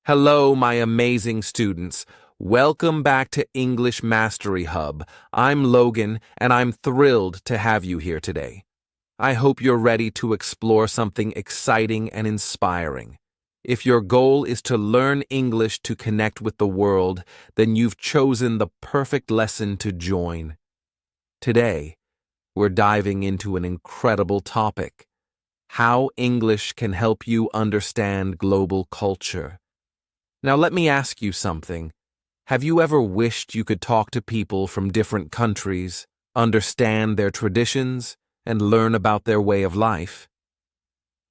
Hello, my amazing students. Welcome back to English Mastery Hub. I'm Logan, and I'm thrilled to have you here today. I hope you're ready to explore something exciting and inspiring. If your goal is to learn English to connect with the world, then you've chosen the perfect lesson to join. Today, we're diving into an incredible topic: how English can help you understand global culture. Now let me ask you something. Have you ever wished you could talk to people from different countries, understand their traditions, and learn about their way of life?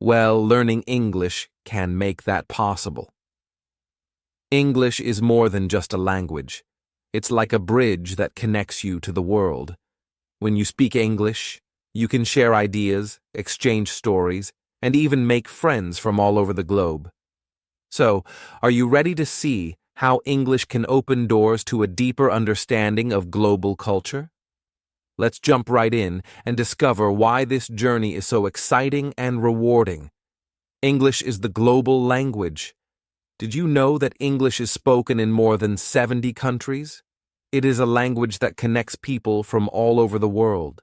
Well, learning English can make that possible. English is more than just a language. It's like a bridge that connects you to the world. When you speak English, you can share ideas, exchange stories, and even make friends from all over the globe. So, are you ready to see how English can open doors to a deeper understanding of global culture? Let's jump right in and discover why this journey is so exciting and rewarding. English is the global language. Did you know that English is spoken in more than 70 countries? It is a language that connects people from all over the world.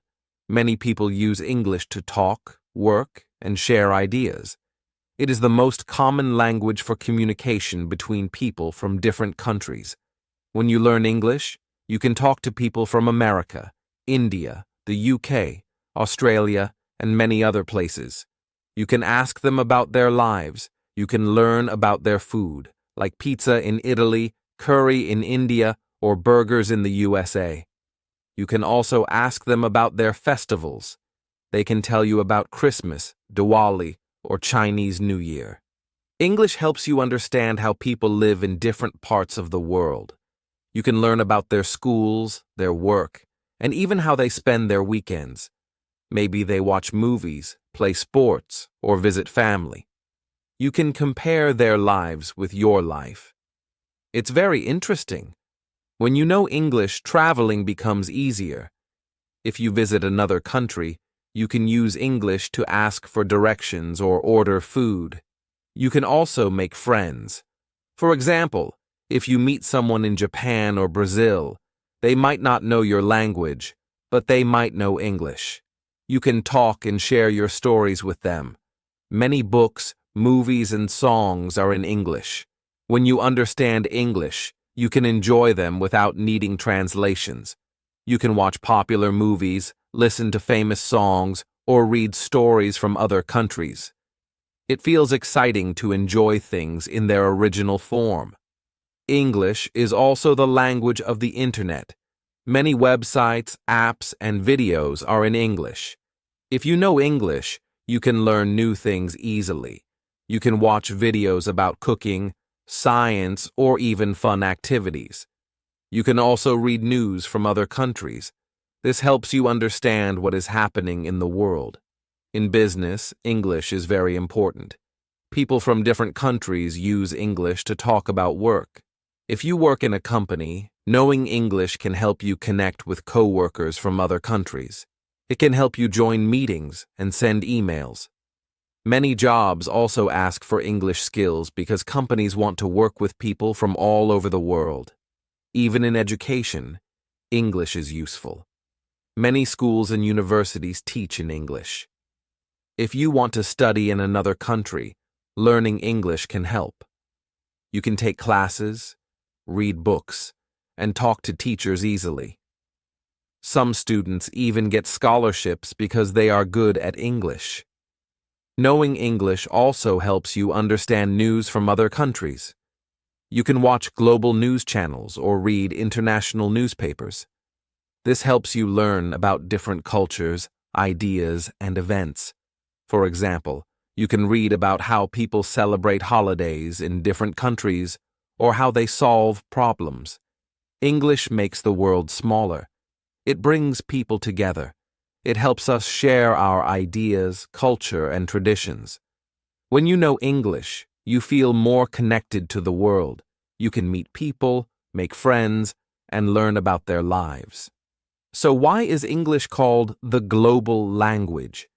Many people use English to talk, work, and share ideas. It is the most common language for communication between people from different countries. When you learn English, you can talk to people from America, India, the UK, Australia, and many other places. You can ask them about their lives. You can learn about their food, like pizza in Italy, curry in India, or burgers in the USA. You can also ask them about their festivals. They can tell you about Christmas, Diwali, or Chinese New Year. English helps you understand how people live in different parts of the world. You can learn about their schools, their work, and even how they spend their weekends. Maybe they watch movies, play sports, or visit family. You can compare their lives with your life. It's very interesting. When you know English, traveling becomes easier. If you visit another country, you can use English to ask for directions or order food. You can also make friends. For example, if you meet someone in Japan or Brazil, they might not know your language, but they might know English. You can talk and share your stories with them. Many books, movies, and songs are in English. When you understand English, you can enjoy them without needing translations. You can watch popular movies, listen to famous songs, or read stories from other countries. It feels exciting to enjoy things in their original form. English is also the language of the internet. Many websites, apps, and videos are in English. If you know English, you can learn new things easily. You can watch videos about cooking, science, or even fun activities. You can also read news from other countries. This helps you understand what is happening in the world. In business, English is very important. People from different countries use English to talk about work. If you work in a company, knowing English can help you connect with coworkers from other countries. It can help you join meetings and send emails. Many jobs also ask for English skills because companies want to work with people from all over the world. Even in education, English is useful. Many schools and universities teach in English. If you want to study in another country, learning English can help. You can take classes, read books, and talk to teachers easily. Some students even get scholarships because they are good at English. Knowing English also helps you understand news from other countries. You can watch global news channels or read international newspapers. This helps you learn about different cultures, ideas, and events. For example, you can read about how people celebrate holidays in different countries or how they solve problems. English makes the world smaller. It brings people together. It helps us share our ideas, culture, and traditions. When you know English, you feel more connected to the world. You can meet people, make friends, and learn about their lives. So why is English called the global language?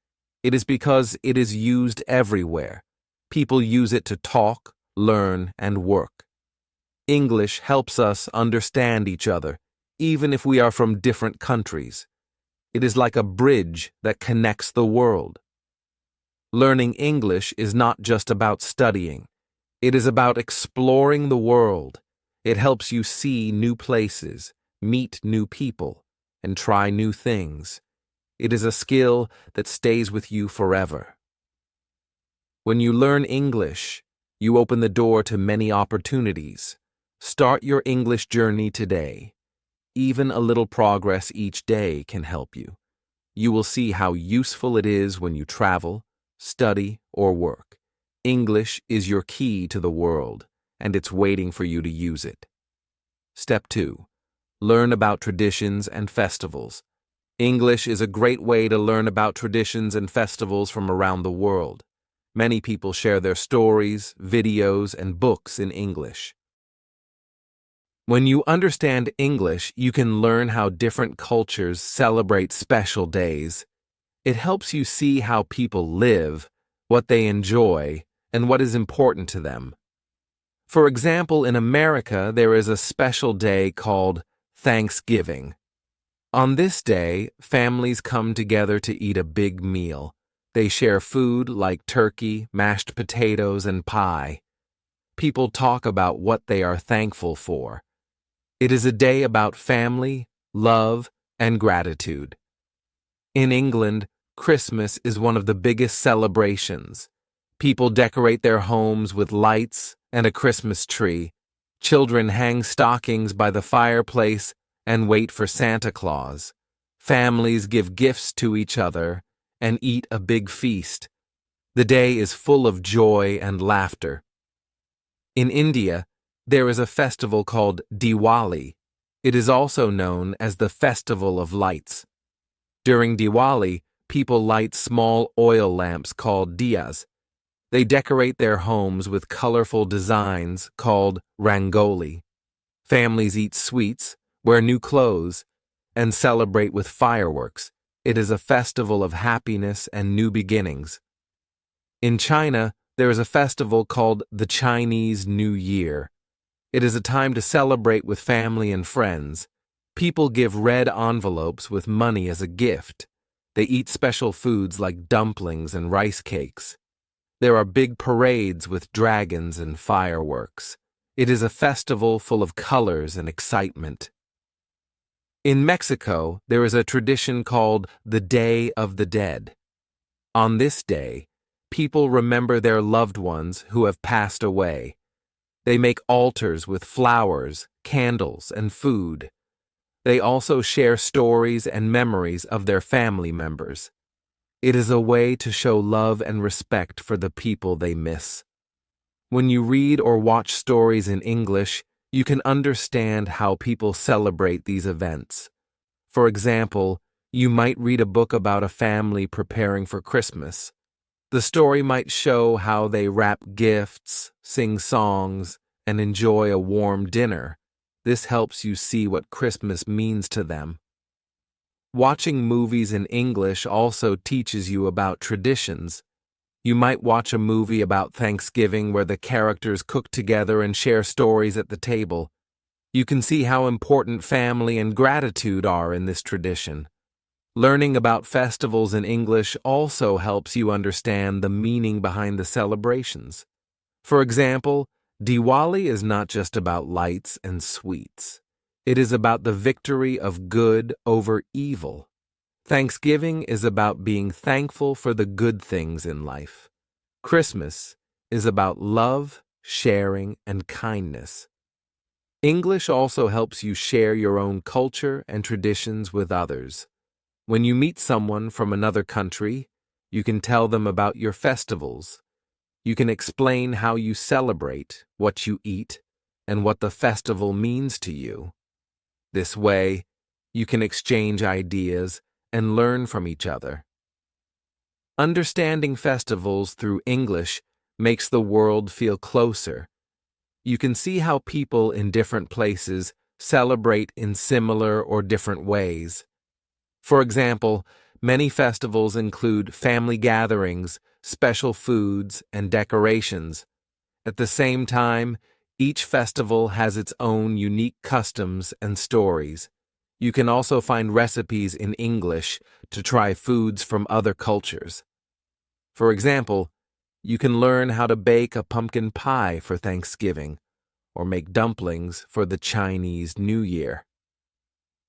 It is because it is used everywhere. People use it to talk, learn, and work. English helps us understand each other, even if we are from different countries. It is like a bridge that connects the world. Learning English is not just about studying. It is about exploring the world. It helps you see new places, meet new people, and try new things. It is a skill that stays with you forever. When you learn English, you open the door to many opportunities. Start your English journey today. Even a little progress each day can help you. You will see how useful it is when you travel, study, or work. English is your key to the world, and it's waiting for you to use it. Step 2. Learn about traditions and festivals. English is a great way to learn about traditions and festivals from around the world. Many people share their stories, videos, and books in English. When you understand English, you can learn how different cultures celebrate special days. It helps you see how people live, what they enjoy, and what is important to them. For example, in America, there is a special day called Thanksgiving. On this day, families come together to eat a big meal. They share food like turkey, mashed potatoes, and pie. People talk about what they are thankful for. It is a day about family, love, and gratitude. In England, Christmas is one of the biggest celebrations. People decorate their homes with lights and a Christmas tree. Children hang stockings by the fireplace and wait for Santa Claus. Families give gifts to each other and eat a big feast. The day is full of joy and laughter. In India, there is a festival called Diwali. It is also known as the Festival of Lights. During Diwali, people light small oil lamps called diyas. They decorate their homes with colorful designs called rangoli. Families eat sweets, wear new clothes, and celebrate with fireworks. It is a festival of happiness and new beginnings. In China, there is a festival called the Chinese New Year. It is a time to celebrate with family and friends. People give red envelopes with money as a gift. They eat special foods like dumplings and rice cakes. There are big parades with dragons and fireworks. It is a festival full of colors and excitement. In Mexico, there is a tradition called the Day of the Dead. On this day, people remember their loved ones who have passed away. They make altars with flowers, candles, and food. They also share stories and memories of their family members. It is a way to show love and respect for the people they miss. When you read or watch stories in English, you can understand how people celebrate these events. For example, you might read a book about a family preparing for Christmas. The story might show how they wrap gifts, sing songs, and enjoy a warm dinner. This helps you see what Christmas means to them. Watching movies in English also teaches you about traditions. You might watch a movie about Thanksgiving where the characters cook together and share stories at the table. You can see how important family and gratitude are in this tradition. Learning about festivals in English also helps you understand the meaning behind the celebrations. For example, Diwali is not just about lights and sweets. It is about the victory of good over evil. Thanksgiving is about being thankful for the good things in life. Christmas is about love, sharing, and kindness. English also helps you share your own culture and traditions with others. When you meet someone from another country, you can tell them about your festivals. You can explain how you celebrate, what you eat, and what the festival means to you. This way, you can exchange ideas and learn from each other. Understanding festivals through English makes the world feel closer. You can see how people in different places celebrate in similar or different ways. For example, many festivals include family gatherings, special foods, and decorations. At the same time, each festival has its own unique customs and stories. You can also find recipes in English to try foods from other cultures. For example, you can learn how to bake a pumpkin pie for Thanksgiving or make dumplings for the Chinese New Year.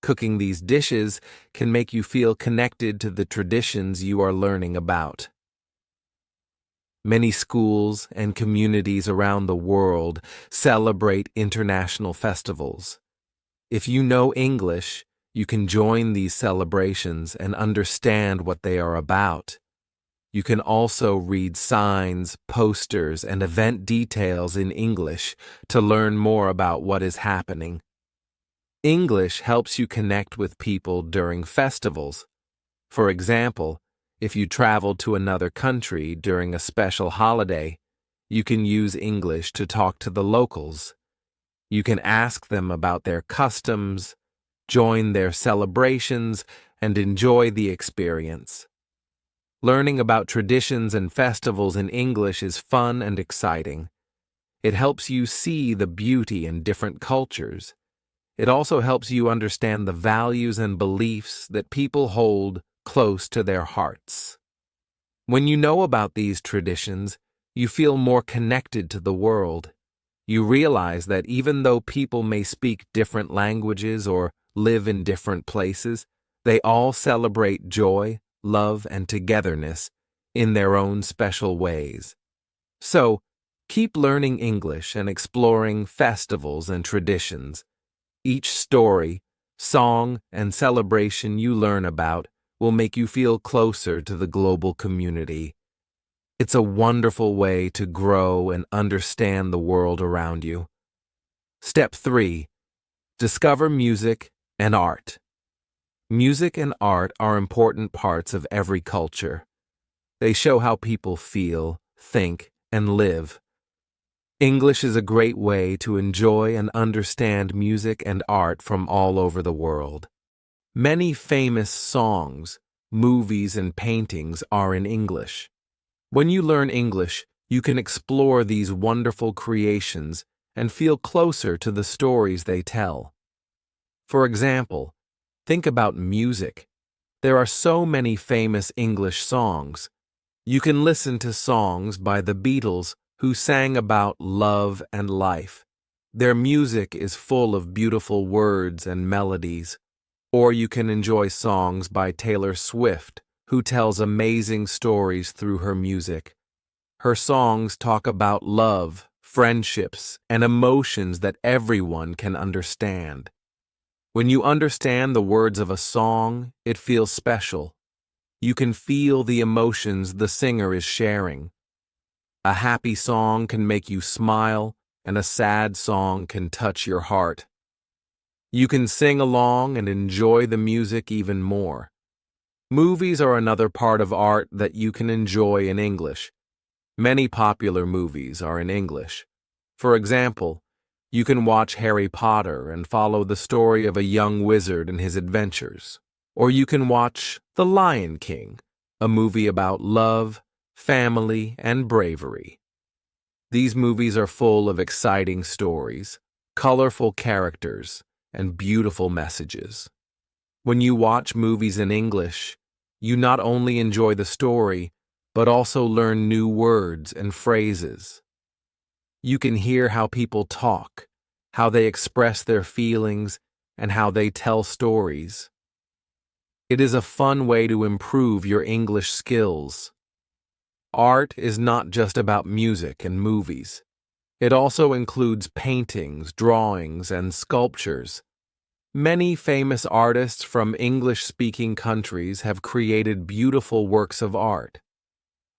Cooking these dishes can make you feel connected to the traditions you are learning about. Many schools and communities around the world celebrate international festivals. If you know English, you can join these celebrations and understand what they are about. You can also read signs, posters, and event details in English to learn more about what is happening. English helps you connect with people during festivals. For example, if you travel to another country during a special holiday, you can use English to talk to the locals. You can ask them about their customs, join their celebrations, and enjoy the experience. Learning about traditions and festivals in English is fun and exciting. It helps you see the beauty in different cultures. It also helps you understand the values and beliefs that people hold close to their hearts. When you know about these traditions, you feel more connected to the world. You realize that even though people may speak different languages or live in different places, they all celebrate joy, love, and togetherness in their own special ways. So, keep learning English and exploring festivals and traditions. Each story, song, and celebration you learn about will make you feel closer to the global community. It's a wonderful way to grow and understand the world around you. Step 3. Discover music and art. Music and art are important parts of every culture. They show how people feel, think, and live. English is a great way to enjoy and understand music and art from all over the world. Many famous songs, movies, and paintings are in English. When you learn English, you can explore these wonderful creations and feel closer to the stories they tell. For example, think about music. There are so many famous English songs. You can listen to songs by the Beatles who sang about love and life. Their music is full of beautiful words and melodies. Or you can enjoy songs by Taylor Swift, who tells amazing stories through her music. Her songs talk about love, friendships, and emotions that everyone can understand. When you understand the words of a song, it feels special. You can feel the emotions the singer is sharing. A happy song can make you smile, and a sad song can touch your heart. You can sing along and enjoy the music even more. Movies are another part of art that you can enjoy in English. Many popular movies are in English. For example, you can watch Harry Potter and follow the story of a young wizard and his adventures. Or you can watch The Lion King, a movie about love, family, and bravery. These movies are full of exciting stories, colorful characters, and beautiful messages. When you watch movies in English, you not only enjoy the story, but also learn new words and phrases. You can hear how people talk, how they express their feelings, and how they tell stories. It is a fun way to improve your English skills. Art is not just about music and movies. It also includes paintings, drawings, and sculptures. Many famous artists from English-speaking countries have created beautiful works of art.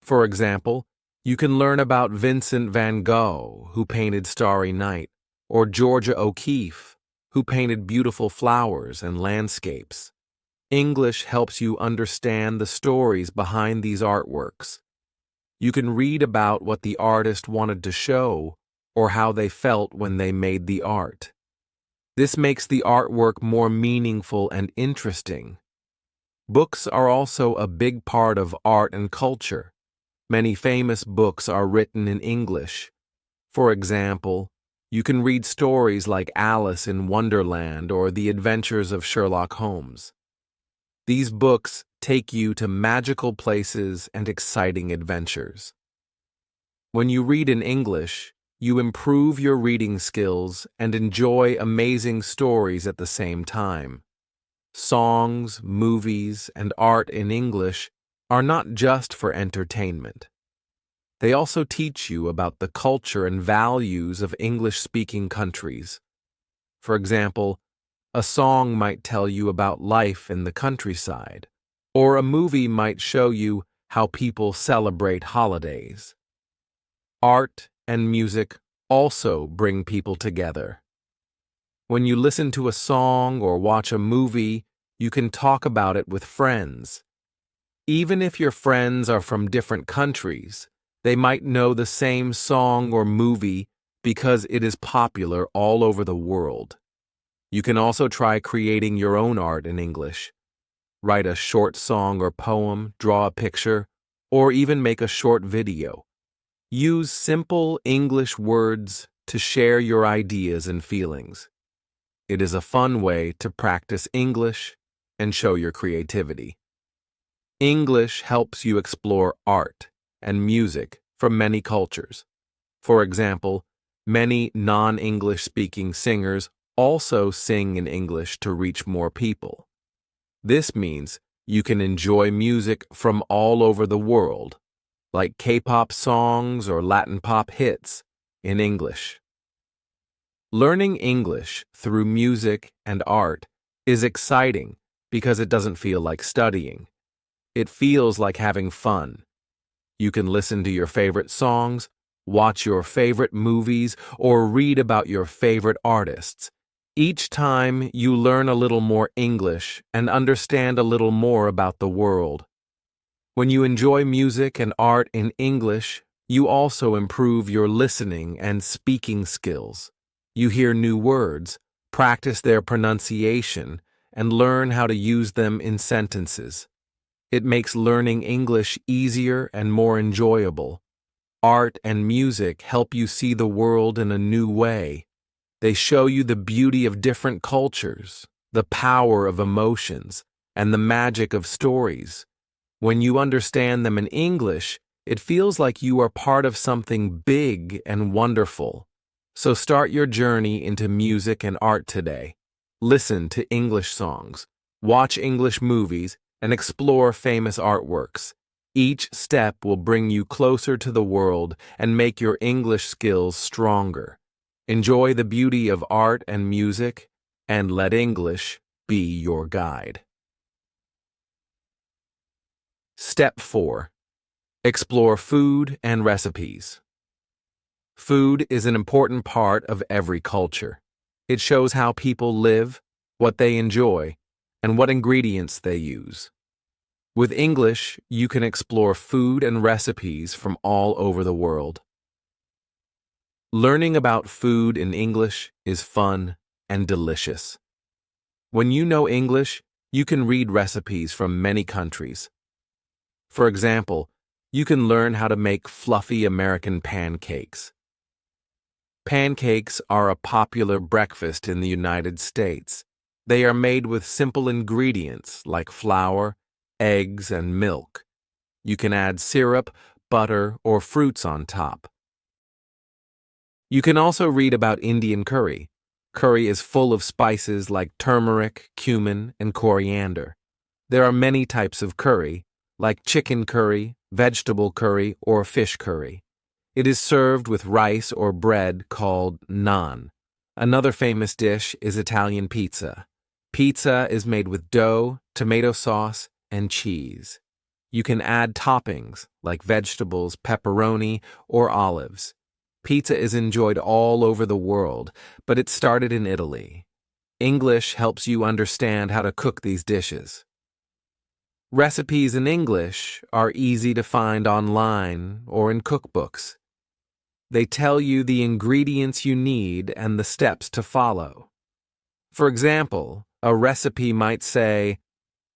For example, you can learn about Vincent van Gogh, who painted Starry Night, or Georgia O'Keeffe, who painted beautiful flowers and landscapes. English helps you understand the stories behind these artworks. You can read about what the artist wanted to show or how they felt when they made the art. This makes the artwork more meaningful and interesting. Books are also a big part of art and culture. Many famous books are written in English. For example, you can read stories like Alice in Wonderland or The Adventures of Sherlock Holmes. These books take you to magical places and exciting adventures. When you read in English, you improve your reading skills and enjoy amazing stories at the same time. Songs, movies, and art in English are not just for entertainment. They also teach you about the culture and values of English-speaking countries. For example, a song might tell you about life in the countryside, or a movie might show you how people celebrate holidays. Art and music also bring people together. When you listen to a song or watch a movie, you can talk about it with friends. Even if your friends are from different countries, they might know the same song or movie because it is popular all over the world. You can also try creating your own art in English. Write a short song or poem, draw a picture, or even make a short video. Use simple English words to share your ideas and feelings. It is a fun way to practice English and show your creativity. English helps you explore art and music from many cultures. For example, many non-English speaking singers also sing in English to reach more people. This means you can enjoy music from all over the world, like K-pop songs or Latin pop hits, in English. Learning English through music and art is exciting because it doesn't feel like studying. It feels like having fun. You can listen to your favorite songs, watch your favorite movies, or read about your favorite artists. Each time you learn a little more English and understand a little more about the world. When you enjoy music and art in English, you also improve your listening and speaking skills. You hear new words, practice their pronunciation, and learn how to use them in sentences. It makes learning English easier and more enjoyable. Art and music help you see the world in a new way. They show you the beauty of different cultures, the power of emotions, and the magic of stories. When you understand them in English, it feels like you are part of something big and wonderful. So start your journey into music and art today. Listen to English songs, watch English movies, and explore famous artworks. Each step will bring you closer to the world and make your English skills stronger. Enjoy the beauty of art and music, and let English be your guide. Step 4. Explore food and recipes. Food is an important part of every culture. It shows how people live, what they enjoy, and what ingredients they use. With English, you can explore food and recipes from all over the world. Learning about food in English is fun and delicious. When you know English, you can read recipes from many countries. For example, you can learn how to make fluffy American pancakes. Pancakes are a popular breakfast in the United States. They are made with simple ingredients like flour, eggs, and milk. You can add syrup, butter, or fruits on top. You can also read about Indian curry. Curry is full of spices like turmeric, cumin, and coriander. There are many types of curry, like chicken curry, vegetable curry, or fish curry. It is served with rice or bread called naan. Another famous dish is Italian pizza. Pizza is made with dough, tomato sauce, and cheese. You can add toppings like vegetables, pepperoni, or olives. Pizza is enjoyed all over the world, but it started in Italy. English helps you understand how to cook these dishes. Recipes in English are easy to find online or in cookbooks. They tell you the ingredients you need and the steps to follow. For example, a recipe might say,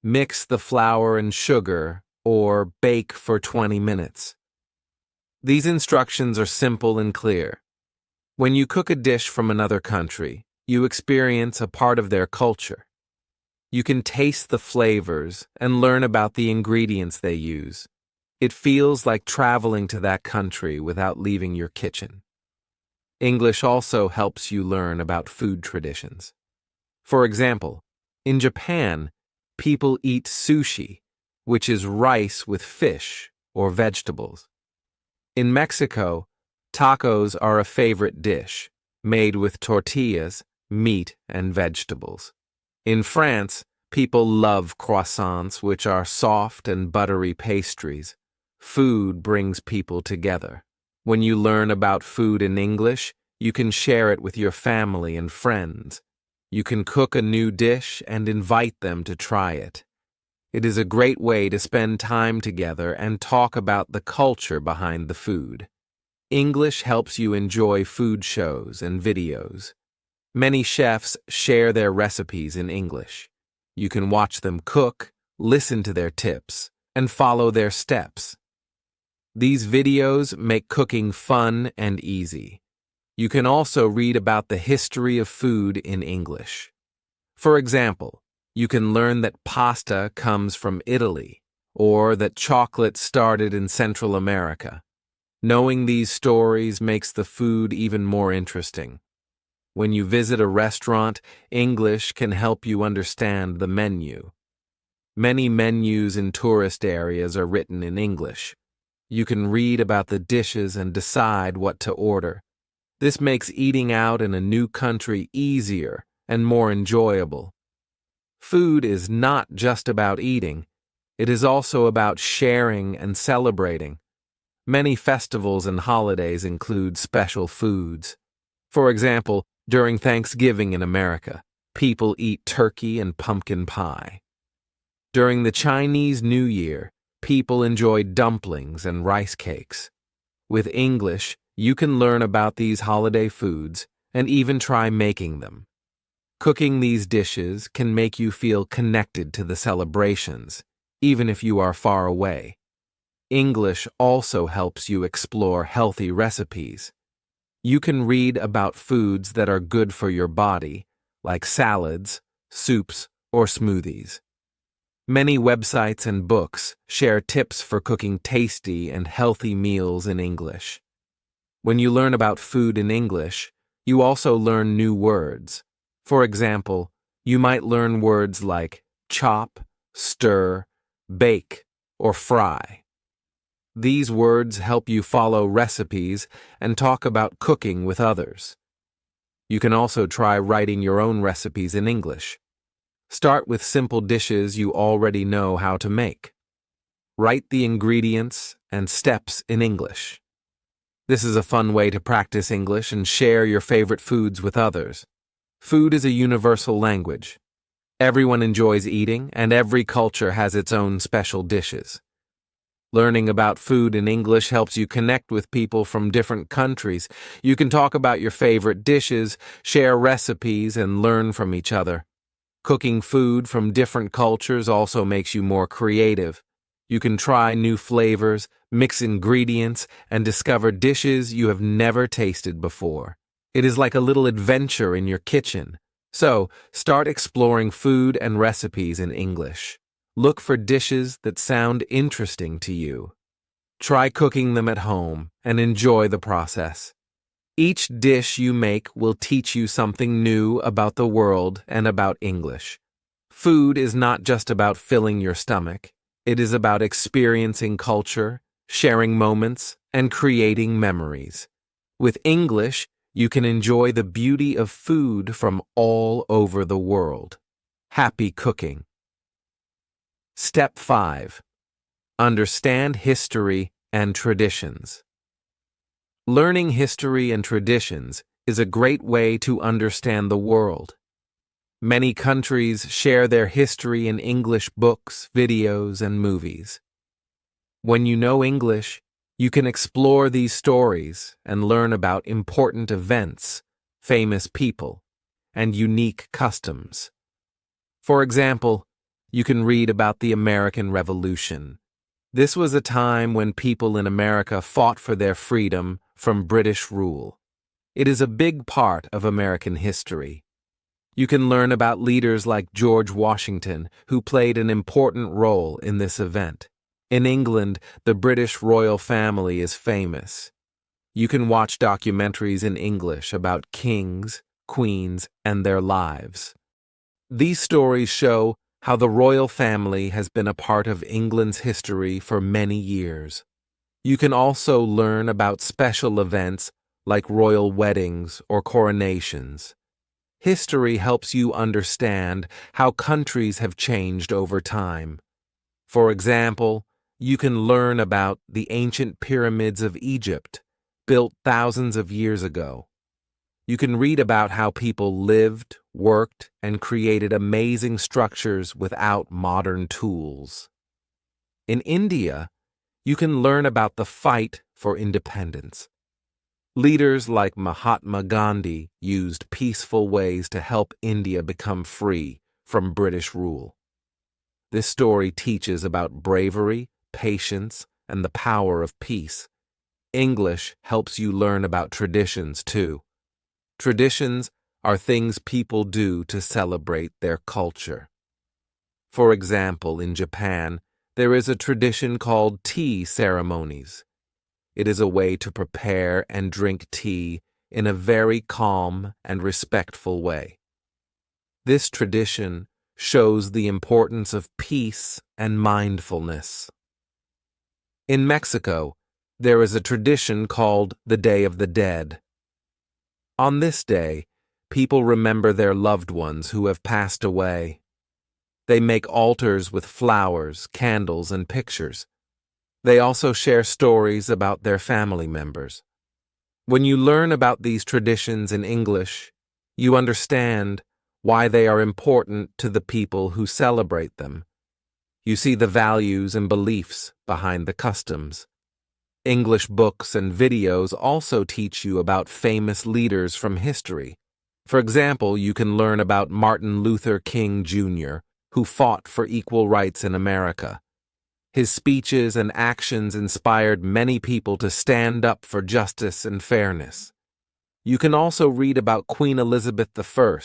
mix the flour and sugar or bake for 20 minutes. These instructions are simple and clear. When you cook a dish from another country, you experience a part of their culture. You can taste the flavors and learn about the ingredients they use. It feels like traveling to that country without leaving your kitchen. English also helps you learn about food traditions. For example, in Japan, people eat sushi, which is rice with fish or vegetables. In Mexico, tacos are a favorite dish, made with tortillas, meat, and vegetables. In France, people love croissants, which are soft and buttery pastries. Food brings people together. When you learn about food in English, you can share it with your family and friends. You can cook a new dish and invite them to try it. It is a great way to spend time together and talk about the culture behind the food. English helps you enjoy food shows and videos. Many chefs share their recipes in English. You can watch them cook, listen to their tips, and follow their steps. These videos make cooking fun and easy. You can also read about the history of food in English. For example, you can learn that pasta comes from Italy, or that chocolate started in Central America. Knowing these stories makes the food even more interesting. When you visit a restaurant, English can help you understand the menu. Many menus in tourist areas are written in English. You can read about the dishes and decide what to order. This makes eating out in a new country easier and more enjoyable. Food is not just about eating. It is also about sharing and celebrating. Many festivals and holidays include special foods. For example, during Thanksgiving in America, people eat turkey and pumpkin pie. During the Chinese New Year, people enjoy dumplings and rice cakes. With English, you can learn about these holiday foods and even try making them. Cooking these dishes can make you feel connected to the celebrations, even if you are far away. English also helps you explore healthy recipes. You can read about foods that are good for your body, like salads, soups, or smoothies. Many websites and books share tips for cooking tasty and healthy meals in English. When you learn about food in English, you also learn new words. For example, you might learn words like chop, stir, bake, or fry. These words help you follow recipes and talk about cooking with others. You can also try writing your own recipes in English. Start with simple dishes you already know how to make. Write the ingredients and steps in English. This is a fun way to practice English and share your favorite foods with others. Food is a universal language. Everyone enjoys eating, and every culture has its own special dishes. Learning about food in English helps you connect with people from different countries. You can talk about your favorite dishes, share recipes, and learn from each other. Cooking food from different cultures also makes you more creative. You can try new flavors, mix ingredients, and discover dishes you have never tasted before. It is like a little adventure in your kitchen. So, start exploring food and recipes in English. Look for dishes that sound interesting to you. Try cooking them at home and enjoy the process. Each dish you make will teach you something new about the world and about English. Food is not just about filling your stomach. It is about experiencing culture, sharing moments, and creating memories. With English, you can enjoy the beauty of food from all over the world. Happy cooking. Step 5. Understand history and traditions. Learning history and traditions is a great way to understand the world. Many countries share their history in English books, videos, and movies. When you know English, you can explore these stories and learn about important events, famous people, and unique customs. For example, you can read about the American Revolution. This was a time when people in America fought for their freedom from British rule. It is a big part of American history. You can learn about leaders like George Washington, who played an important role in this event. In England, the British royal family is famous. You can watch documentaries in English about kings, queens, and their lives. These stories show how the royal family has been a part of England's history for many years. You can also learn about special events like royal weddings or coronations. History helps you understand how countries have changed over time. For example, you can learn about the ancient pyramids of Egypt, built thousands of years ago. You can read about how people lived, worked, and created amazing structures without modern tools. In India, you can learn about the fight for independence. Leaders like Mahatma Gandhi used peaceful ways to help India become free from British rule. This story teaches about bravery, patience, and the power of peace. English helps you learn about traditions, too. Traditions are things people do to celebrate their culture. For example, in Japan, there is a tradition called tea ceremonies. It is a way to prepare and drink tea in a very calm and respectful way. This tradition shows the importance of peace and mindfulness. In Mexico, there is a tradition called the Day of the Dead. On this day, people remember their loved ones who have passed away. They make altars with flowers, candles, and pictures. They also share stories about their family members. When you learn about these traditions in English, you understand why they are important to the people who celebrate them. You see the values and beliefs behind the customs. English books and videos also teach you about famous leaders from history. For example, you can learn about Martin Luther King Jr., who fought for equal rights in America. His speeches and actions inspired many people to stand up for justice and fairness. You can also read about Queen Elizabeth I,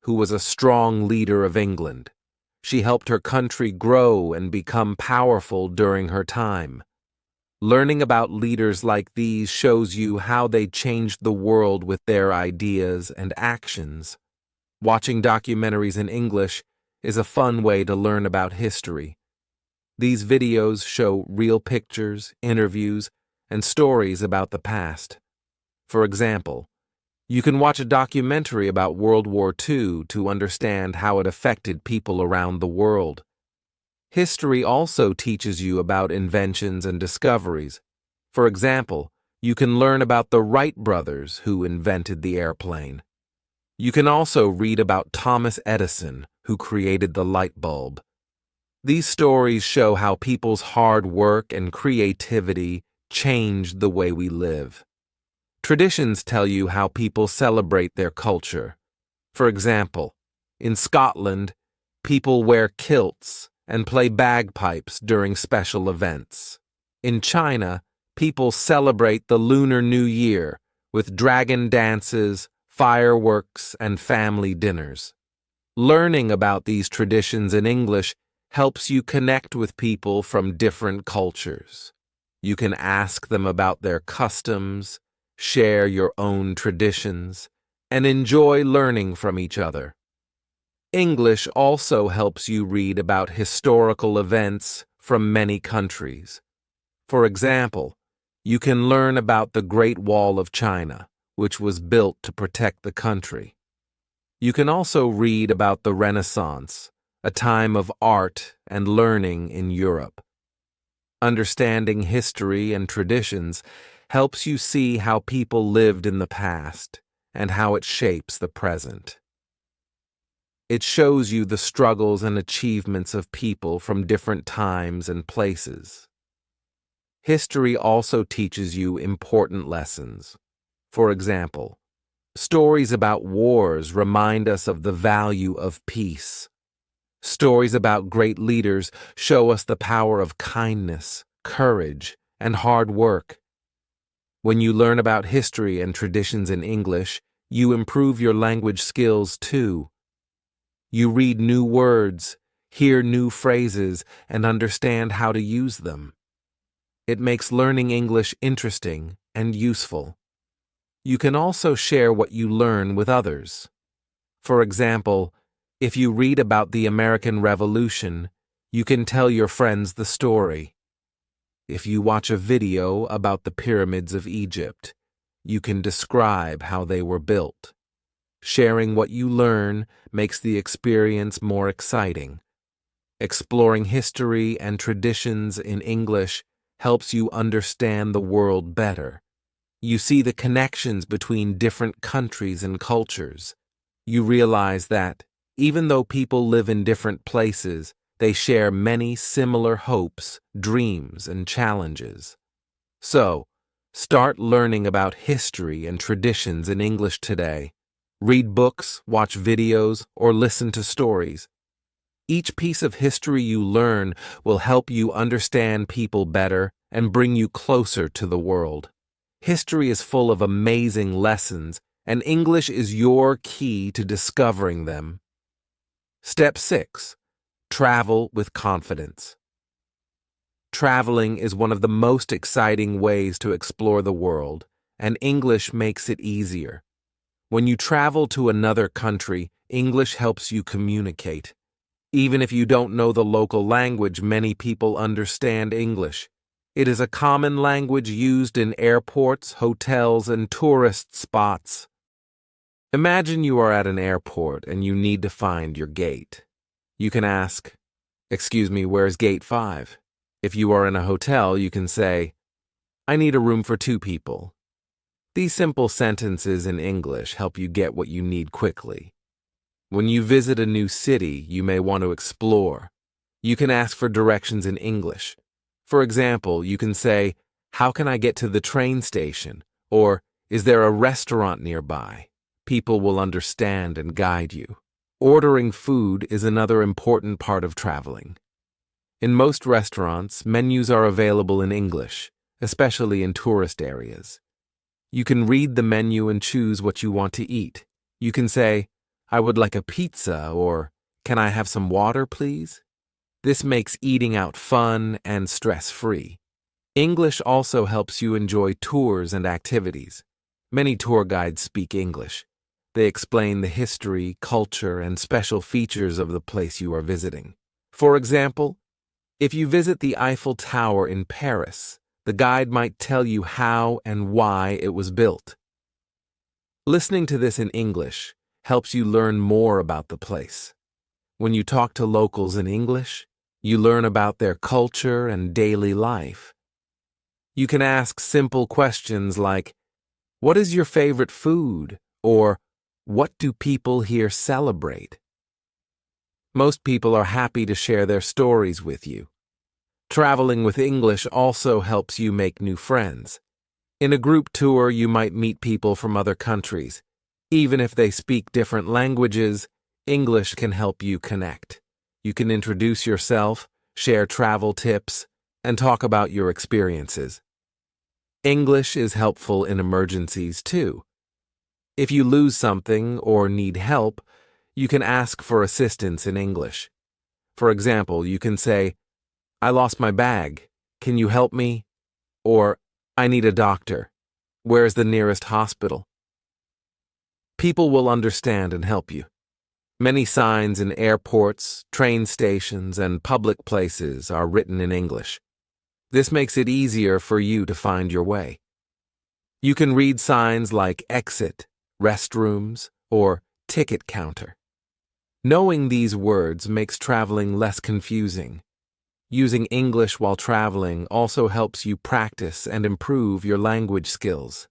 who was a strong leader of England. She helped her country grow and become powerful during her time. Learning about leaders like these shows you how they changed the world with their ideas and actions. Watching documentaries in English is a fun way to learn about history. These videos show real pictures, interviews, and stories about the past. For example, you can watch a documentary about World War II to understand how it affected people around the world. History also teaches you about inventions and discoveries. For example, you can learn about the Wright brothers who invented the airplane. You can also read about Thomas Edison, who created the light bulb. These stories show how people's hard work and creativity changed the way we live. Traditions tell you how people celebrate their culture. For example, in Scotland, people wear kilts and play bagpipes during special events. In China, people celebrate the Lunar New Year with dragon dances, fireworks, and family dinners. Learning about these traditions in English helps you connect with people from different cultures. You can ask them about their customs, share your own traditions, and enjoy learning from each other. English also helps you read about historical events from many countries. For example, you can learn about the Great Wall of China, which was built to protect the country. You can also read about the Renaissance, a time of art and learning in Europe. Understanding history and traditions helps you see how people lived in the past and how it shapes the present. It shows you the struggles and achievements of people from different times and places. History also teaches you important lessons. For example, stories about wars remind us of the value of peace. Stories about great leaders show us the power of kindness, courage, and hard work. When you learn about history and traditions in English, you improve your language skills too. You read new words, hear new phrases, and understand how to use them. It makes learning English interesting and useful. You can also share what you learn with others. For example, if you read about the American Revolution, you can tell your friends the story. If you watch a video about the pyramids of Egypt, you can describe how they were built. Sharing what you learn makes the experience more exciting. Exploring history and traditions in English helps you understand the world better. You see the connections between different countries and cultures. You realize that, even though people live in different places, they share many similar hopes, dreams, and challenges. So, start learning about history and traditions in English today. Read books, watch videos, or listen to stories. Each piece of history you learn will help you understand people better and bring you closer to the world. History is full of amazing lessons, and English is your key to discovering them. Step 6. Travel with confidence. Traveling is one of the most exciting ways to explore the world, and English makes it easier. When you travel to another country, English helps you communicate. Even if you don't know the local language, many people understand English. It is a common language used in airports, hotels, and tourist spots. Imagine you are at an airport and you need to find your gate. You can ask, "Excuse me, where's gate 5?" If you are in a hotel, you can say, "I need a room for 2 people." These simple sentences in English help you get what you need quickly. When you visit a new city, you may want to explore. You can ask for directions in English. For example, you can say, "How can I get to the train station?" Or, "Is there a restaurant nearby?" People will understand and guide you. Ordering food is another important part of traveling. In most restaurants, menus are available in English, especially in tourist areas. You can read the menu and choose what you want to eat. You can say, "I would like a pizza," or, "Can I have some water, please?" This makes eating out fun and stress-free. English also helps you enjoy tours and activities. Many tour guides speak English. They explain the history, culture, and special features of the place you are visiting. For example, if you visit the Eiffel Tower in Paris, the guide might tell you how and why it was built. Listening to this in English helps you learn more about the place. When you talk to locals in English, you learn about their culture and daily life. You can ask simple questions like, "What is your favorite food?" or, "What do people here celebrate?" Most people are happy to share their stories with you. Traveling with English also helps you make new friends. In a group tour, you might meet people from other countries. Even if they speak different languages, English can help you connect. You can introduce yourself, share travel tips, and talk about your experiences. English is helpful in emergencies too. If you lose something or need help, you can ask for assistance in English. For example, you can say, "I lost my bag. Can you help me?" Or, "I need a doctor. Where's the nearest hospital?" People will understand and help you. Many signs in airports, train stations, and public places are written in English. This makes it easier for you to find your way. You can read signs like exit, restrooms, or ticket counter. Knowing these words makes traveling less confusing. Using English while traveling also helps you practice and improve your language skills.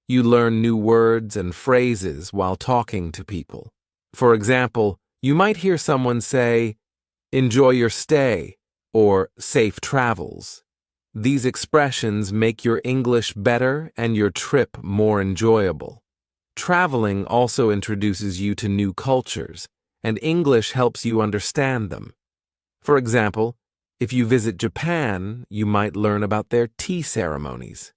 You learn new words and phrases while talking to people. For example, you might hear someone say, "Enjoy your stay," or "Safe travels." These expressions make your English better and your trip more enjoyable. Traveling also introduces you to new cultures, and English helps you understand them. For example, if you visit Japan, you might learn about their tea ceremonies.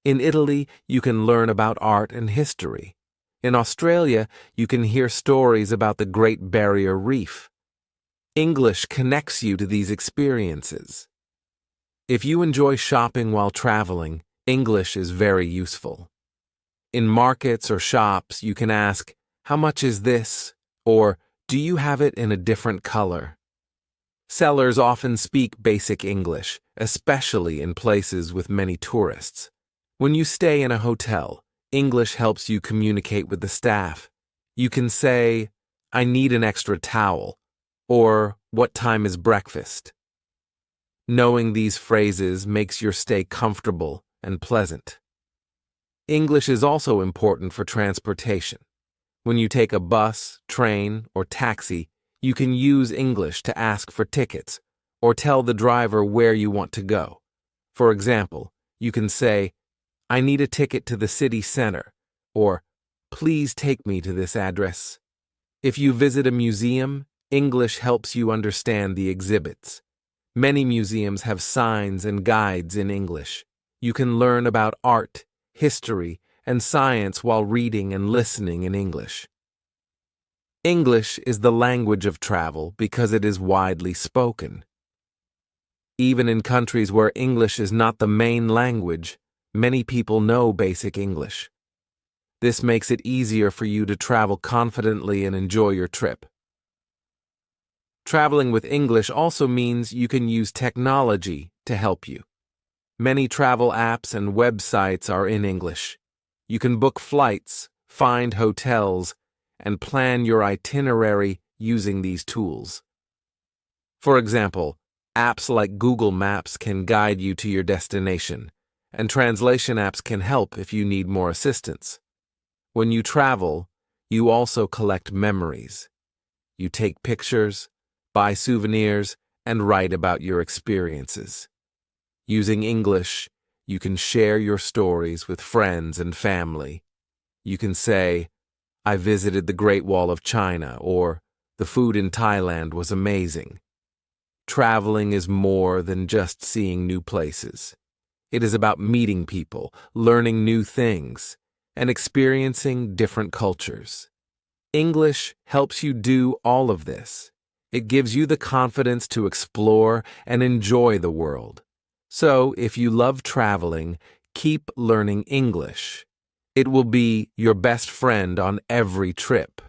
In Italy, you can learn about art and history. In Australia, you can hear stories about the Great Barrier Reef. English connects you to these experiences. If you enjoy shopping while traveling, English is very useful. In markets or shops, you can ask, "How much is this?" or "Do you have it in a different color?" Sellers often speak basic English, especially in places with many tourists. When you stay in a hotel, English helps you communicate with the staff. You can say, "I need an extra towel," or "What time is breakfast?" Knowing these phrases makes your stay comfortable and pleasant. English is also important for transportation. When you take a bus, train, or taxi, you can use English to ask for tickets or tell the driver where you want to go. For example, you can say, "I need a ticket to the city center," or "Please take me to this address." If you visit a museum, English helps you understand the exhibits. Many museums have signs and guides in English. You can learn about art, history, and science while reading and listening in English. English is the language of travel because it is widely spoken. Even in countries where English is not the main language, many people know basic English. This makes it easier for you to travel confidently and enjoy your trip. Traveling with English also means you can use technology to help you. Many travel apps and websites are in English. You can book flights, find hotels, and plan your itinerary using these tools. For example, apps like Google Maps can guide you to your destination, and translation apps can help if you need more assistance. When you travel, you also collect memories. You take pictures, buy souvenirs, and write about your experiences. Using English, you can share your stories with friends and family. You can say, "I visited the Great Wall of China," or "The food in Thailand was amazing." Traveling is more than just seeing new places. It is about meeting people, learning new things, and experiencing different cultures. English helps you do all of this. It gives you the confidence to explore and enjoy the world. So, if you love traveling, keep learning English. It will be your best friend on every trip.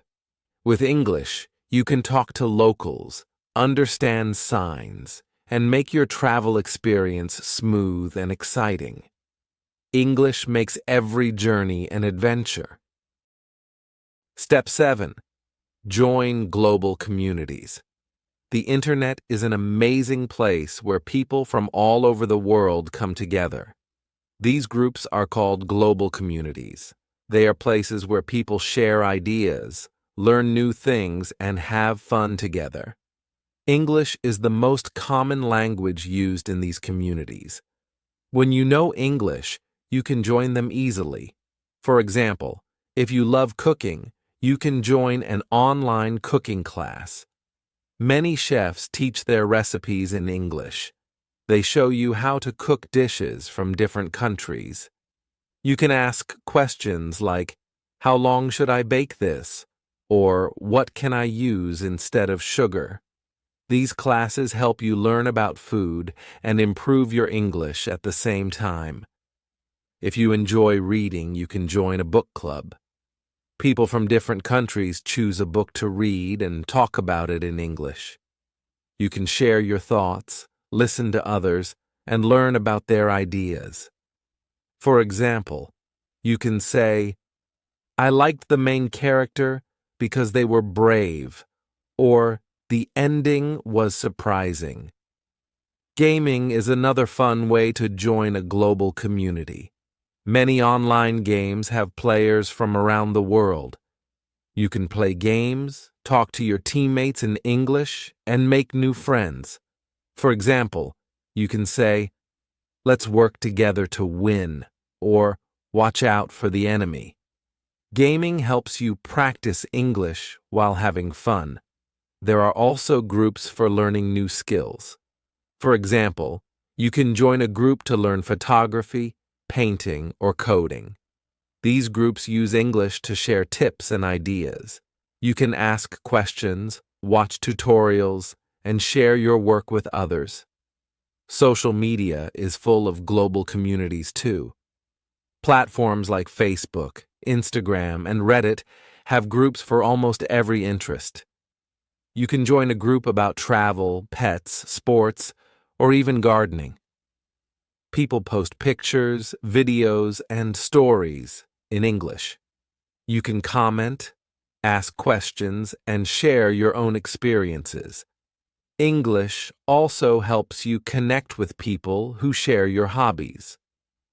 With English, you can talk to locals, understand signs, and make your travel experience smooth and exciting. English makes every journey an adventure. Step 7. Join global communities. The internet is an amazing place where people from all over the world come together. These groups are called global communities. They are places where people share ideas, learn new things, and have fun together. English is the most common language used in these communities. When you know English, you can join them easily. For example, if you love cooking, you can join an online cooking class. Many chefs teach their recipes in English. They show you how to cook dishes from different countries. You can ask questions like, "How long should I bake this?" or "What can I use instead of sugar?" These classes help you learn about food and improve your English at the same time. If you enjoy reading, you can join a book club. People from different countries choose a book to read and talk about it in English. You can share your thoughts, listen to others, and learn about their ideas. For example, you can say, "I liked the main character because they were brave," or "The ending was surprising." Gaming is another fun way to join a global community. Many online games have players from around the world. You can play games, talk to your teammates in English, and make new friends. For example, you can say, "Let's work together to win," or "Watch out for the enemy." Gaming helps you practice English while having fun. There are also groups for learning new skills. For example, you can join a group to learn photography, painting, or coding. These groups use English to share tips and ideas. You can ask questions, watch tutorials, and share your work with others. Social media is full of global communities too. Platforms like Facebook, Instagram, and Reddit have groups for almost every interest. You can join a group about travel, pets, sports, or even gardening. People post pictures, videos, and stories in English. You can comment, ask questions, and share your own experiences. English also helps you connect with people who share your hobbies.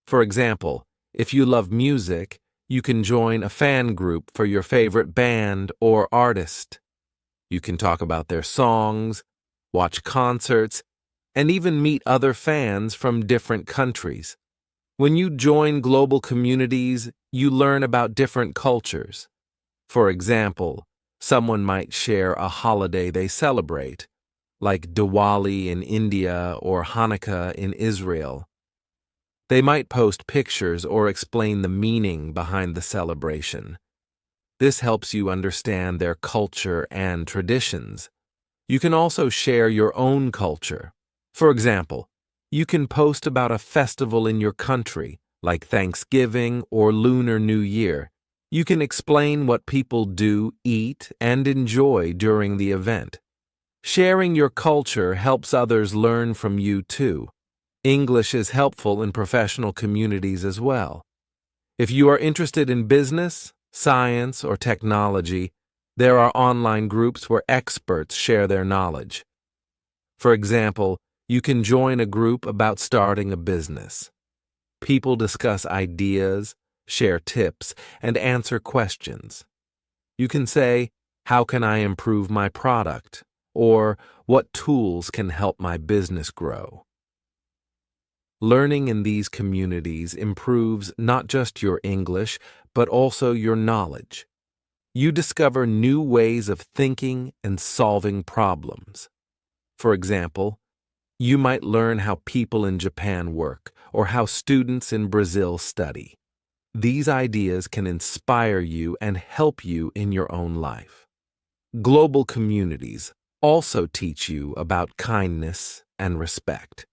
For example, if you love music, you can join a fan group for your favorite band or artist. You can talk about their songs, watch concerts, and even meet other fans from different countries. When you join global communities, you learn about different cultures. For example, someone might share a holiday they celebrate, like Diwali in India or Hanukkah in Israel. They might post pictures or explain the meaning behind the celebration. This helps you understand their culture and traditions. You can also share your own culture. For example, you can post about a festival in your country, like Thanksgiving or Lunar New Year. You can explain what people do, eat, and enjoy during the event. Sharing your culture helps others learn from you too. English is helpful in professional communities as well. If you are interested in business, science, or technology, there are online groups where experts share their knowledge. For example, you can join a group about starting a business. People discuss ideas, share tips, and answer questions. You can say, "How can I improve my product?" or "What tools can help my business grow?" Learning in these communities improves not just your English, but also your knowledge. You discover new ways of thinking and solving problems. For example, you might learn how people in Japan work or how students in Brazil study. These ideas can inspire you and help you in your own life. Global communities also teach you about kindness and respect.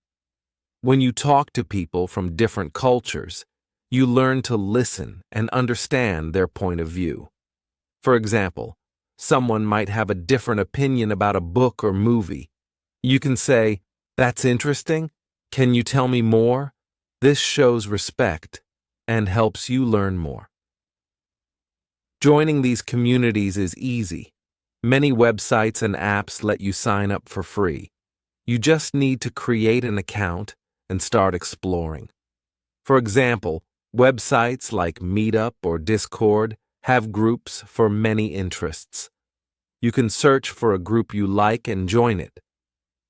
When you talk to people from different cultures, you learn to listen and understand their point of view. For example, someone might have a different opinion about a book or movie. You can say, "That's interesting. Can you tell me more?" This shows respect and helps you learn more. Joining these communities is easy. Many websites and apps let you sign up for free. You just need to create an account and start exploring. For example, websites like Meetup or Discord have groups for many interests. You can search for a group you like and join it.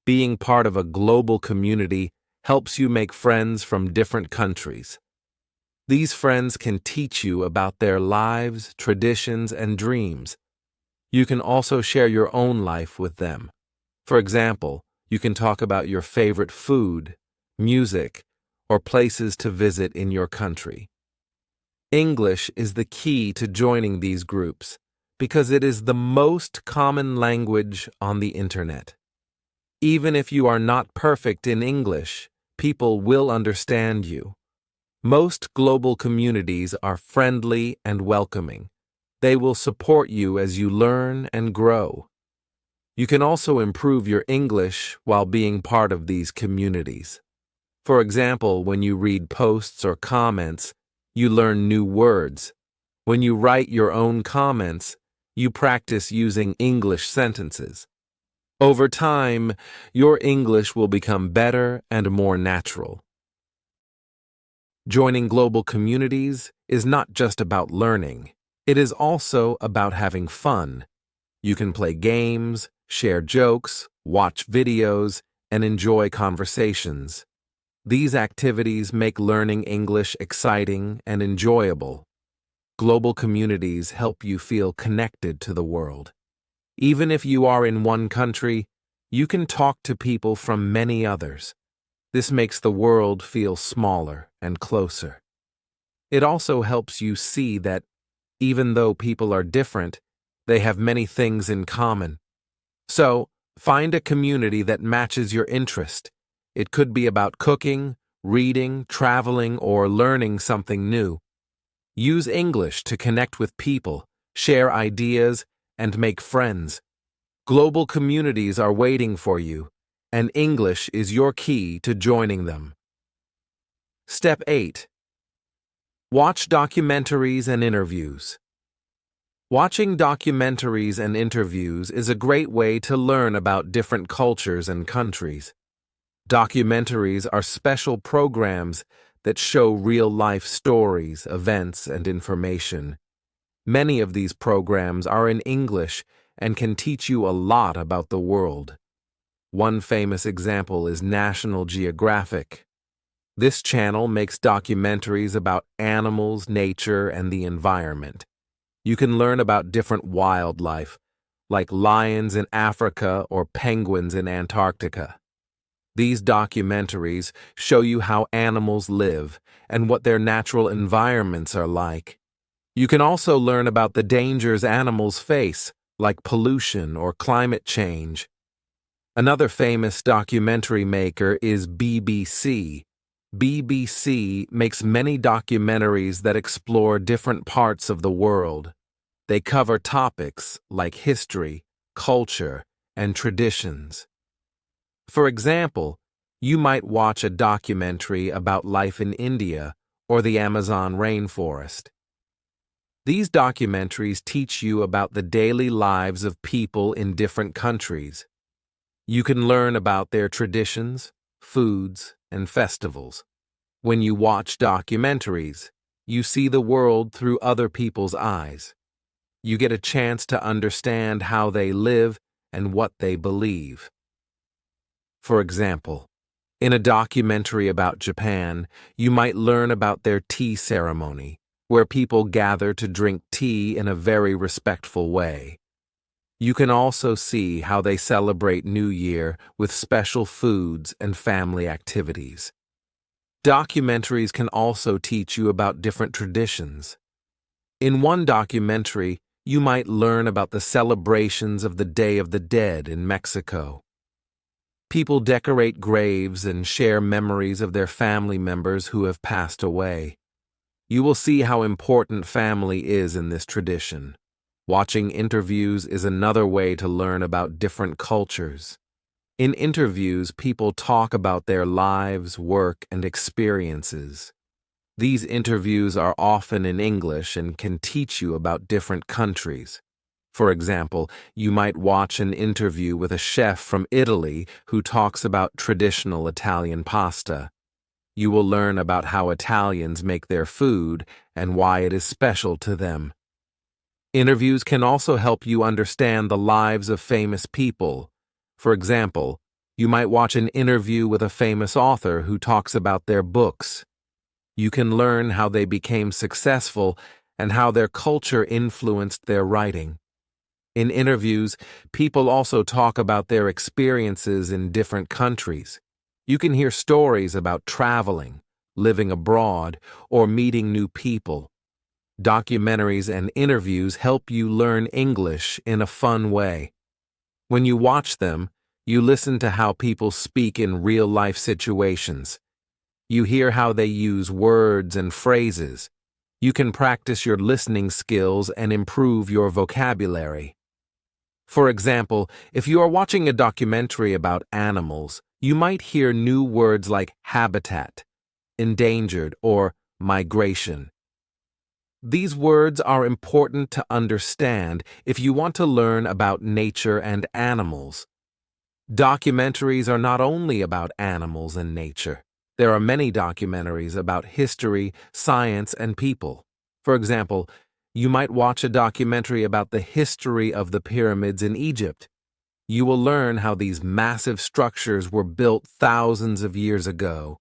Being part of a global community helps you make friends from different countries. These friends can teach you about their lives, traditions, and dreams. You can also share your own life with them. For example, you can talk about your favorite food, music, or places to visit in your country. English is the key to joining these groups because it is the most common language on the internet. Even if you are not perfect in English, people will understand you. Most global communities are friendly and welcoming. They will support you as you learn and grow. You can also improve your English while being part of these communities. For example, when you read posts or comments, you learn new words. When you write your own comments, you practice using English sentences. Over time, your English will become better and more natural. Joining global communities is not just about learning. It is also about having fun. You can play games, share jokes, watch videos, and enjoy conversations. These activities make learning English exciting and enjoyable. Global communities help you feel connected to the world. Even if you are in one country, you can talk to people from many others. This makes the world feel smaller and closer. It also helps you see that, even though people are different, they have many things in common. So, find a community that matches your interest. It could be about cooking, reading, traveling, or learning something new. Use English to connect with people, share ideas, and make friends. Global communities are waiting for you, and English is your key to joining them. Step 8. Watch documentaries and interviews. Watching documentaries and interviews is a great way to learn about different cultures and countries. Documentaries are special programs that show real-life stories, events, and information. Many of these programs are in English and can teach you a lot about the world. One famous example is National Geographic. This channel makes documentaries about animals, nature, and the environment. You can learn about different wildlife, like lions in Africa or penguins in Antarctica. These documentaries show you how animals live and what their natural environments are like. You can also learn about the dangers animals face, like pollution or climate change. Another famous documentary maker is BBC. BBC makes many documentaries that explore different parts of the world. They cover topics like history, culture, and traditions. For example, you might watch a documentary about life in India or the Amazon rainforest. These documentaries teach you about the daily lives of people in different countries. You can learn about their traditions, foods, and festivals. When you watch documentaries, you see the world through other people's eyes. You get a chance to understand how they live and what they believe. For example, in a documentary about Japan, you might learn about their tea ceremony, where people gather to drink tea in a very respectful way. You can also see how they celebrate New Year with special foods and family activities. Documentaries can also teach you about different traditions. In one documentary, you might learn about the celebrations of the Day of the Dead in Mexico. People decorate graves and share memories of their family members who have passed away. You will see how important family is in this tradition. Watching interviews is another way to learn about different cultures. In interviews, people talk about their lives, work, and experiences. These interviews are often in English and can teach you about different countries. For example, you might watch an interview with a chef from Italy who talks about traditional Italian pasta. You will learn about how Italians make their food and why it is special to them. Interviews can also help you understand the lives of famous people. For example, you might watch an interview with a famous author who talks about their books. You can learn how they became successful and how their culture influenced their writing. In interviews, people also talk about their experiences in different countries. You can hear stories about traveling, living abroad, or meeting new people. Documentaries and interviews help you learn English in a fun way. When you watch them, you listen to how people speak in real-life situations. You hear how they use words and phrases. You can practice your listening skills and improve your vocabulary. For example, if you are watching a documentary about animals, you might hear new words like habitat, endangered, or migration. These words are important to understand if you want to learn about nature and animals. Documentaries are not only about animals and nature. There are many documentaries about history, science, and people. For example, you might watch a documentary about the history of the pyramids in Egypt. You will learn how these massive structures were built thousands of years ago.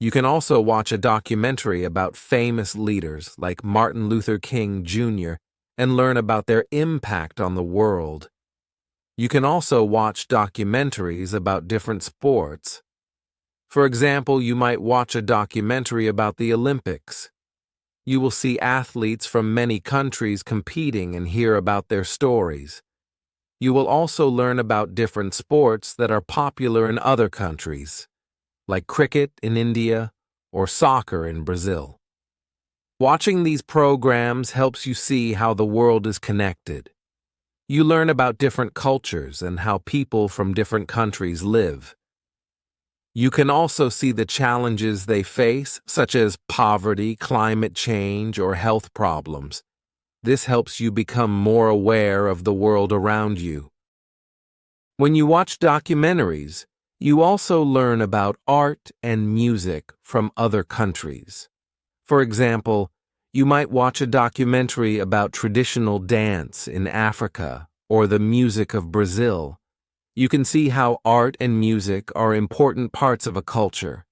You can also watch a documentary about famous leaders like Martin Luther King Jr. and learn about their impact on the world. You can also watch documentaries about different sports. For example, you might watch a documentary about the Olympics. You will see athletes from many countries competing and hear about their stories. You will also learn about different sports that are popular in other countries, like cricket in India or soccer in Brazil. Watching these programs helps you see how the world is connected. You learn about different cultures and how people from different countries live. You can also see the challenges they face, such as poverty, climate change, or health problems. This helps you become more aware of the world around you. When you watch documentaries, you also learn about art and music from other countries. For example, you might watch a documentary about traditional dance in Africa or the music of Brazil. You can see how art and music are important parts of a culture.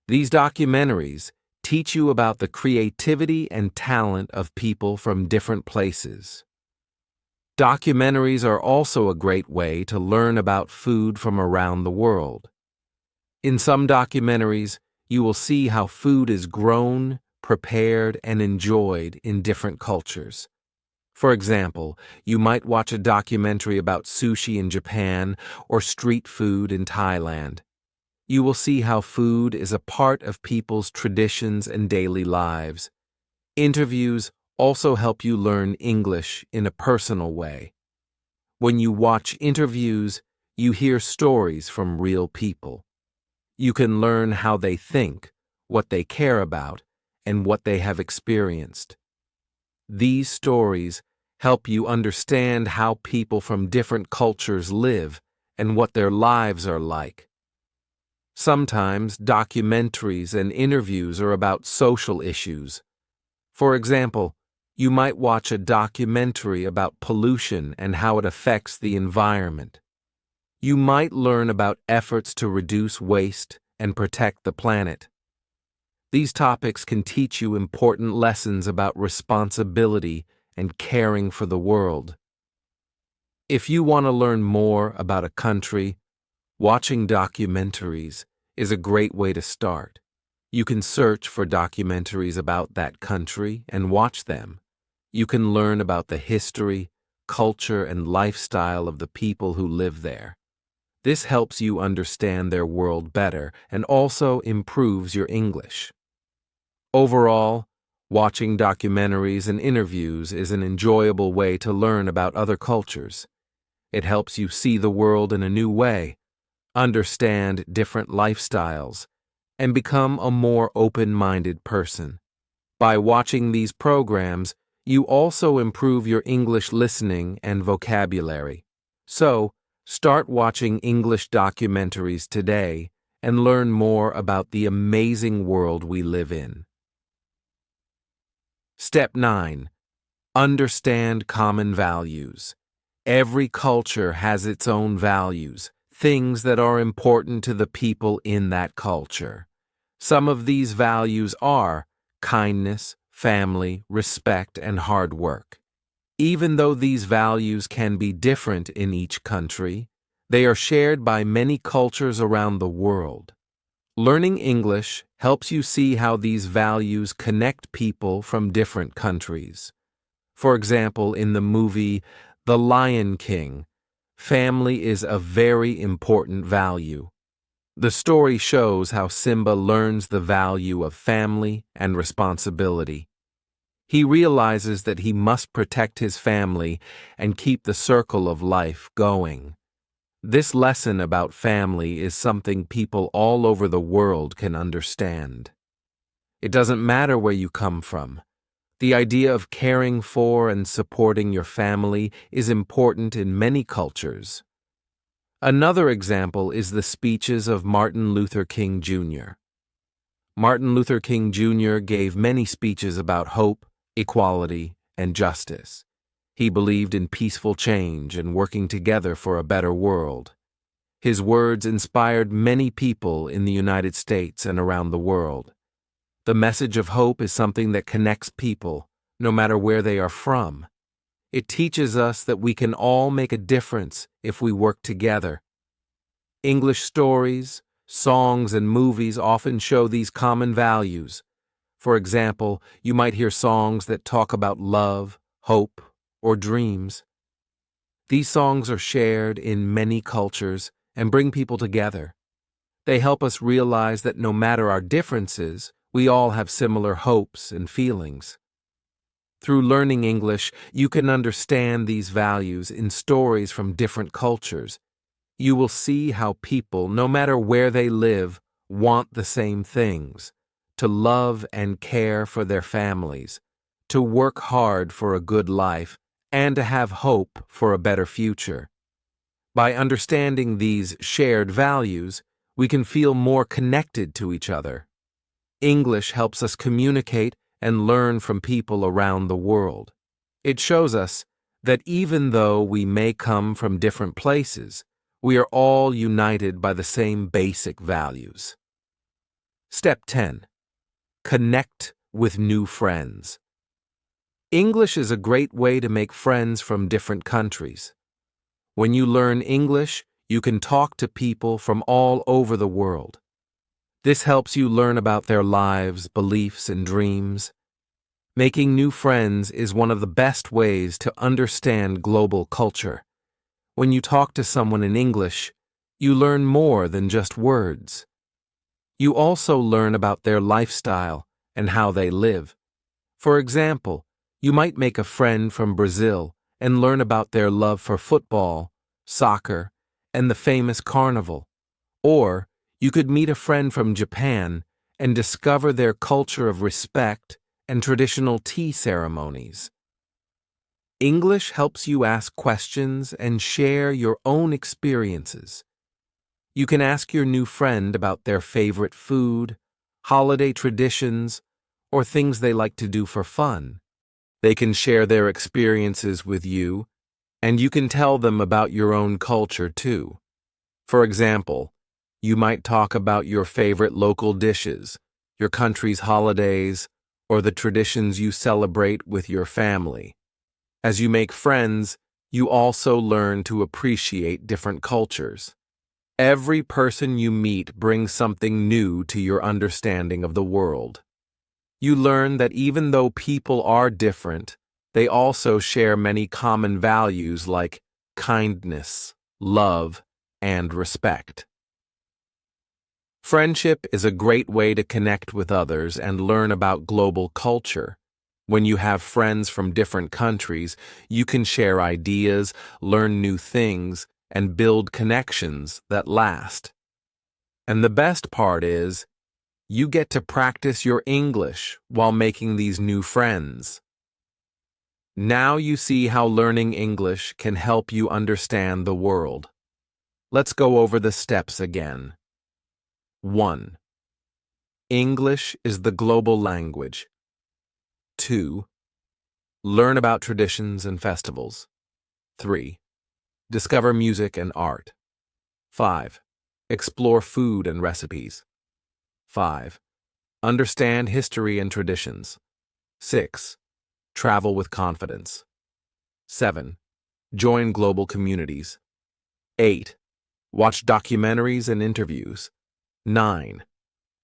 These documentaries teach you about the creativity and talent of people from different places. Documentaries are also a great way to learn about food from around the world. In some documentaries, you will see how food is grown, prepared, and enjoyed in different cultures. For example, you might watch a documentary about sushi in Japan or street food in Thailand. You will see how food is a part of people's traditions and daily lives. Interviews also help you learn English in a personal way. When you watch interviews, you hear stories from real people. You can learn how they think, what they care about, and what they have experienced. These stories help you understand how people from different cultures live and what their lives are like. Sometimes documentaries and interviews are about social issues. For example, you might watch a documentary about pollution and how it affects the environment. You might learn about efforts to reduce waste and protect the planet. These topics can teach you important lessons about responsibility and caring for the world. If you want to learn more about a country, watching documentaries is a great way to start. You can search for documentaries about that country and watch them. You can learn about the history, culture, and lifestyle of the people who live there. This helps you understand their world better and also improves your English. Overall, watching documentaries and interviews is an enjoyable way to learn about other cultures. It helps you see the world in a new way, understand different lifestyles, and become a more open-minded person. By watching these programs, you also improve your English listening and vocabulary. So, start watching English documentaries today and learn more about the amazing world we live in. Step 9. Understand common values. Every culture has its own values, things that are important to the people in that culture. Some of these values are kindness, family, respect, and hard work. Even though these values can be different in each country, they are shared by many cultures around the world. Learning English helps you see how these values connect people from different countries. For example, in the movie The Lion King, family is a very important value. The story shows how Simba learns the value of family and responsibility. He realizes that he must protect his family and keep the circle of life going. This lesson about family is something people all over the world can understand. It doesn't matter where you come from. The idea of caring for and supporting your family is important in many cultures. Another example is the speeches of Martin Luther King Jr. Martin Luther King Jr. gave many speeches about hope, equality, and justice. He believed in peaceful change and working together for a better world. His words inspired many people in the United States and around the world. The message of hope is something that connects people, no matter where they are from. It teaches us that we can all make a difference if we work together. English stories, Songs and movies often show these common values. For example, you might hear songs that talk about love, hope, or dreams. These songs are shared in many cultures and bring people together. They help us realize that no matter our differences, we all have similar hopes and feelings. Through learning English, you can understand these values in stories from different cultures. You will see how people, no matter where they live, want the same things: to love and care for their families, to work hard for a good life, and to have hope for a better future. By understanding these shared values, we can feel more connected to each other. English helps us communicate and learn from people around the world. It shows us that even though we may come from different places, we are all united by the same basic values. Step 10. Connect with new friends. English is a great way to make friends from different countries. When you learn English, you can talk to people from all over the world. This helps you learn about their lives, beliefs, and dreams. Making new friends is one of the best ways to understand global culture. When you talk to someone in English, you learn more than just words. You also learn about their lifestyle and how they live. For example, you might make a friend from Brazil and learn about their love for football, soccer, and the famous carnival. Or you could meet a friend from Japan and discover their culture of respect and traditional tea ceremonies. English helps you ask questions and share your own experiences. You can ask your new friend about their favorite food, holiday traditions, or things they like to do for fun. They can share their experiences with you, and you can tell them about your own culture too. For example, you might talk about your favorite local dishes, your country's holidays, or the traditions you celebrate with your family. As you make friends, you also learn to appreciate different cultures. Every person you meet brings something new to your understanding of the world. You learn that even though people are different, they also share many common values like kindness, love, and respect. Friendship is a great way to connect with others and learn about global culture. When you have friends from different countries, you can share ideas, learn new things, and build connections that last. And the best part is, you get to practice your English while making these new friends. Now you see how learning English can help you understand the world. Let's go over the steps again. 1. English is the global language. 2. Learn about traditions and festivals. 3. Discover music and art. 5. Explore food and recipes. 5. Understand history and traditions. 6. Travel with confidence. 7. Join global communities. 8. Watch documentaries and interviews. 9.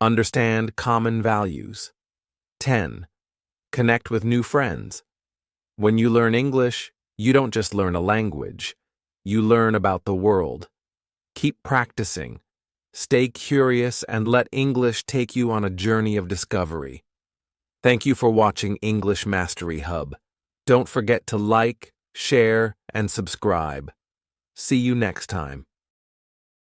Understand common values. 10. Connect with new friends. When you learn English, you don't just learn a language. You learn about the world. Keep practicing. Stay curious and let English take you on a journey of discovery. Thank you for watching English Mastery Hub. Don't forget to like, share, and subscribe. See you next time.